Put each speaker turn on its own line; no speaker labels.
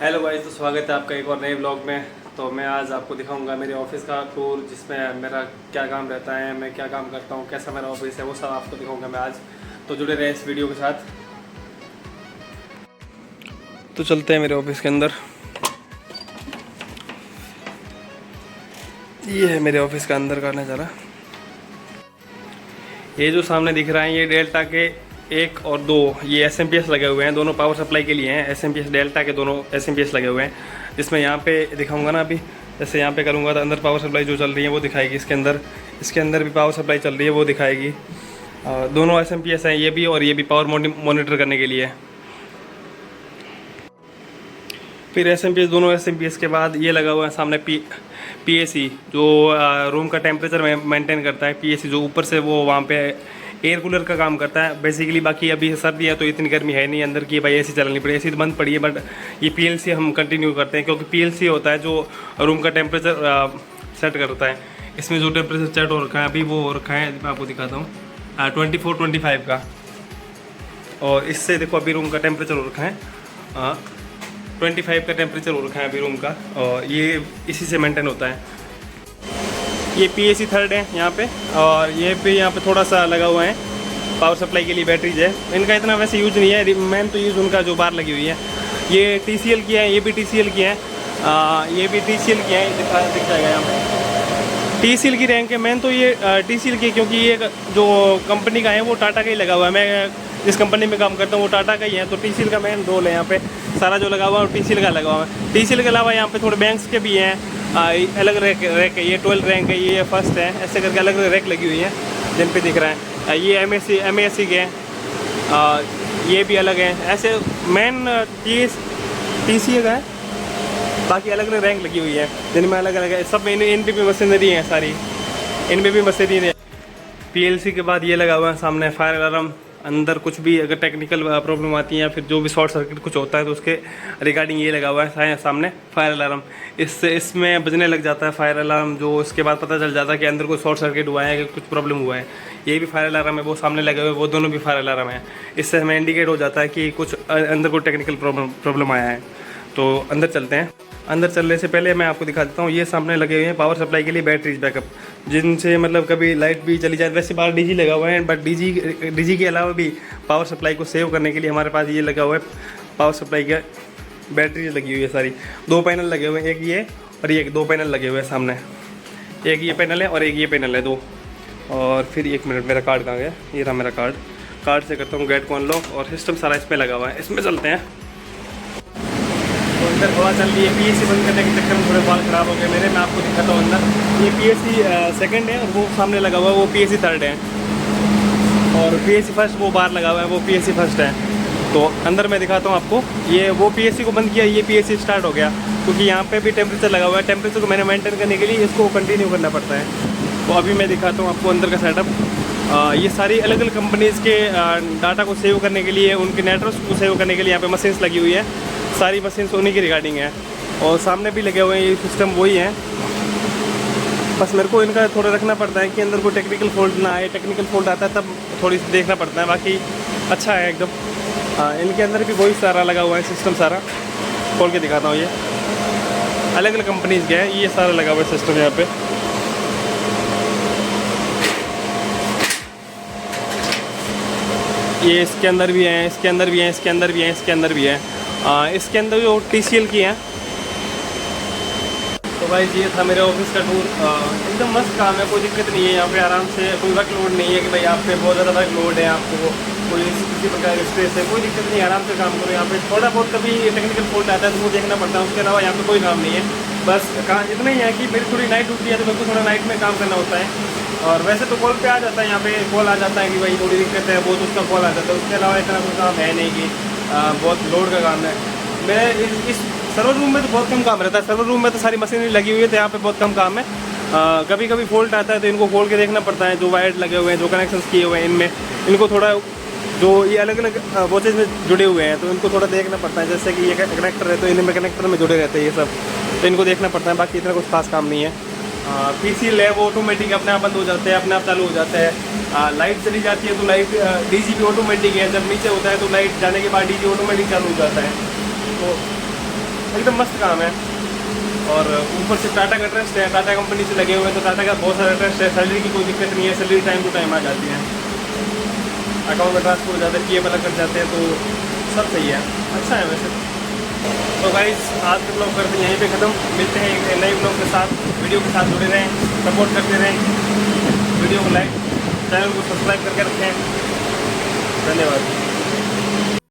Hello guys, तो स्वागत है आपका एक और नए ब्लॉग में। तो मैं आज आपको दिखाऊंगा मेरे ऑफिस का टूर, जिसमें मेरा क्या काम रहता है, मैं क्या काम करता हूँ, कैसा मेरा ऑफिस है, वो सब आपको दिखाऊंगा मैं आज। तो जुड़े रहे इस वीडियो के साथ। तो चलते हैं मेरे ऑफिस के अंदर। ये है मेरे ऑफिस का अंदर का नज़ारा। ये जो सामने दिख रहा है ये डेल्टा के 1 और 2 ये SMPS लगे हुए हैं, दोनों पावर सप्लाई के लिए हैं। SMPS डेल्टा के दोनों SMPS लगे हुए हैं, जिसमें यहाँ पे दिखाऊंगा ना अभी। जैसे यहाँ पे करूँगा तो अंदर पावर सप्लाई जो चल रही है वो दिखाएगी। इसके अंदर भी पावर सप्लाई चल रही है वो दिखाएगी। दोनों SMPS हैं, ये भी और ये भी पावर मॉनिटर करने के लिए। फिर SMPS, दोनों SMPS के बाद ये लगा हुआ है सामने PAC, जो रूम का टेम्परेचर मेंटेन करता है। PAC जो ऊपर से वो वहाँ पे एयर कूलर का काम करता है बेसिकली। बाकी अभी सर्दी है तो इतनी गर्मी है नहीं अंदर की भाई AC चलानी पड़ी। AC तो बंद पड़ी है, बट ये PLC हम कंटिन्यू करते हैं, क्योंकि PLC होता है जो रूम का टेम्परेचर सेट करता है। इसमें जो टेम्परेचर सेट हो रखा है अभी वो हो रखा है, मैं आपको दिखाता हूँ, 24-25 का। और इससे देखो अभी रूम का टेम्परेचर हो रखा है 25 का टेम्परेचर हो रखा है अभी रूम का, और ये इसी से मेंटेन होता है। ये PAC 3 है यहाँ पे, और ये पे यहाँ पे थोड़ा सा लगा हुआ है पावर सप्लाई के लिए बैटरीज है। इनका इतना वैसे यूज नहीं है, मेन तो यूज़ उनका जो बाहर लगी हुई है। ये TCL की है, ये भी TCL की है, ये भी TCL की है, दिख जाएगा यहाँ पे। TCL की रैंक है मेन तो ये TCL की, क्योंकि ये जो कंपनी का है वो टाटा का ही लगा हुआ है। मैं जिस कंपनी में काम करता हूँ वो टाटा का ही है, तो TCL का मेन रोल है यहाँ पे। सारा जो लगा हुआ है TCL का लगा हुआ है। TCL के अलावा यहाँ पे थोड़े बैंक्स के भी हैं, अलग रैक है। ये 12 रैंक है, ये फर्स्ट है, ऐसे करके अलग अलग रैक लगी हुई है जिन पे दिख रहा है। ये MAC के हैं, ये भी अलग है। ऐसे मेन TCL का है, बाकी अलग अलग रैंक लगी हुई है जिनमें अलग अलग है। सब इन पे भी मशीनरी है सारी, इनमें भी मशीनरी है। PLC के बाद ये लगा हुआ है सामने फायर अलार्म। अंदर कुछ भी अगर टेक्निकल प्रॉब्लम आती है या फिर जो भी शॉर्ट सर्किट कुछ होता है तो उसके रिगार्डिंग ये लगा हुआ है सामने फायर अलार्म। इसमें बजने लग जाता है फायर अलार्म, जो इसके बाद पता चल जाता है कि अंदर कोई शॉर्ट सर्किट हुआ है, कि कुछ प्रॉब्लम हुआ है। ये भी फायर अलार्म है, वो सामने लगे हुए वो दोनों भी फायर अलार्म है। इससे हमें इंडिकेट हो जाता है कि कुछ अंदर कोई टेक्निकल प्रॉब्लम आया है। तो अंदर चलते हैं। अंदर चलने से पहले मैं आपको दिखा देता हूँ, ये सामने लगे हुए हैं पावर सप्लाई के लिए बैटरीज बैकअप, जिनसे मतलब कभी लाइट भी चली जाए। वैसे बाहर DG लगा हुआ है, बट DG के अलावा भी पावर सप्लाई को सेव करने के लिए हमारे पास ये लगा हुआ है पावर सप्लाई का बैटरीज लगी हुई है सारी। 2 पैनल लगे हुए हैं, एक ये और ये 2 पैनल लगे हुए हैं सामने। एक ये पैनल है और एक ये पैनल है, 2। और फिर 1 मिनट, मेरा कार्ड कहाँ गया? ये रहा मेरा कार्ड से करता हूँ गेट को अनलॉक, और सिस्टम सारा इसमें लगा हुआ है। इसमें चलते हैं। तो अंदर हवा चल रही है। PAC बंद करने के चक्कर में थोड़े बाल ख़राब हो गए मेरे। मैं आपको दिखाता हूँ अंदर। ये PAC 2 है, और वो सामने लगा हुआ है वो PAC 3 है, और PAC 1 वो बाहर लगा हुआ है वो PAC 1 है। तो अंदर मैं दिखाता हूँ आपको। ये वो PAC को बंद किया, ये PAC स्टार्ट हो गया, क्योंकि यहाँ पे भी टेम्परेचर लगा हुआ है। टेम्परेचर को मैंने मेंटेन करने के लिए इसको कंटिन्यू करना पड़ता है। तो अभी मैं दिखाता हूँ आपको अंदर का सेटअप। ये सारी अलग अलग कंपनीज़ के डाटा को सेव करने के लिए, उनके नेटवर्क को सेव करने के लिए यहाँ पे मशीन्स लगी हुई है। सारी मशीन्स उन्हीं की रिगार्डिंग है, और सामने भी लगे हुए हैं ये सिस्टम वही है। बस मेरे को इनका थोड़ा रखना पड़ता है कि अंदर कोई टेक्निकल फॉल्ट ना आए। टेक्निकल फॉल्ट आता है तब थोड़ी सी देखना पड़ता है, बाकी अच्छा है एकदम। इनके अंदर भी वही सारा लगा हुआ है सिस्टम सारा। खोल के दिखाता हूँ, ये अलग अलग कंपनीज़ के हैं, ये सारा लगा हुआ है सिस्टम यहाँ पे। ये इसके अंदर भी हैं, इसके अंदर भी हैं, इसके अंदर भी हैं, इसके अंदर भी हैं। इसके अंदर जो TCL की हैं। तो भाई ये था मेरे ऑफिस का टूर। एकदम मस्त काम है, कोई दिक्कत नहीं है यहाँ पे। आराम से, कोई वर्क लोड नहीं है कि भाई आप पे बहुत ज़्यादा वर्क लोड है, आपको कोई किसी प्रकार का स्ट्रेस है, कोई दिक्कत नहीं है। आराम से काम करो यहाँ पे। थोड़ा बहुत कभी टेक्निकल फॉल्ट आता है तो वो देखना पड़ता है, उसके अलावा यहाँ पे कोई काम नहीं है। बस कहाँ इतना ही है कि मेरी थोड़ी नाइट ड्यूटी है तो मेरे को थोड़ा नाइट में काम करना होता है। और वैसे तो कॉल पे आ जाता है, यहाँ पे कॉल आ जाता है कि भाई थोड़ी दिक्कत है, बहुत उसका कॉल आ जाता है। उसके अलावा इतना कोई काम है नहीं कि बहुत लोड का काम है। मैं इस सर्वर रूम में तो बहुत कम काम रहता है। सर्वर रूम में तो सारी मशीनरी लगी हुई है, तो यहाँ पे बहुत कम काम है। कभी कभी फॉल्ट आता है तो इनको खोल के देखना पड़ता है। जो वायर लगे हुए हैं, जो कनेक्शंस किए हुए हैं इनमें, इनको थोड़ा जो ये अलग अलग वॉचेज में जुड़े हुए हैं तो इनको थोड़ा देखना पड़ता है। जैसे कि ये कनेक्टर है तो इनमें कनेक्टर में जुड़े रहते हैं ये सब, तो इनको देखना पड़ता है। बाकी इतना कुछ खास काम नहीं है। PCL है वो ऑटोमेटिक अपने आप बंद हो जाते हैं, अपने आप चालू हो जाता है। लाइट चली जाती है तो लाइट DG भी ऑटोमेटिक है। जब नीचे होता है तो लाइट जाने के बाद DG ऑटोमेटिक चालू हो जाता है। तो एकदम मस्त काम है। और ऊपर से टाटा का ट्रस्ट है, टाटा कंपनी से लगे हुए हैं, तो टाटा का बहुत सारा ट्रस्ट है। सैलरी की कोई दिक्कत नहीं है, सैलरी टाइम टू टाइम आ जाती है, अकाउंट में ट्रांसफर हो जाता है, पीएफ अलग कट जाते हैं, तो सब सही है, अच्छा है वैसे। तो गाइस आज का ब्लॉग करते हैं यहीं पे ख़त्म, मिलते हैं एक नए ब्लॉग के साथ। वीडियो के साथ जुड़े रहें, सपोर्ट करते रहें, वीडियो को लाइक, चैनल को सब्सक्राइब करके रखें। धन्यवाद।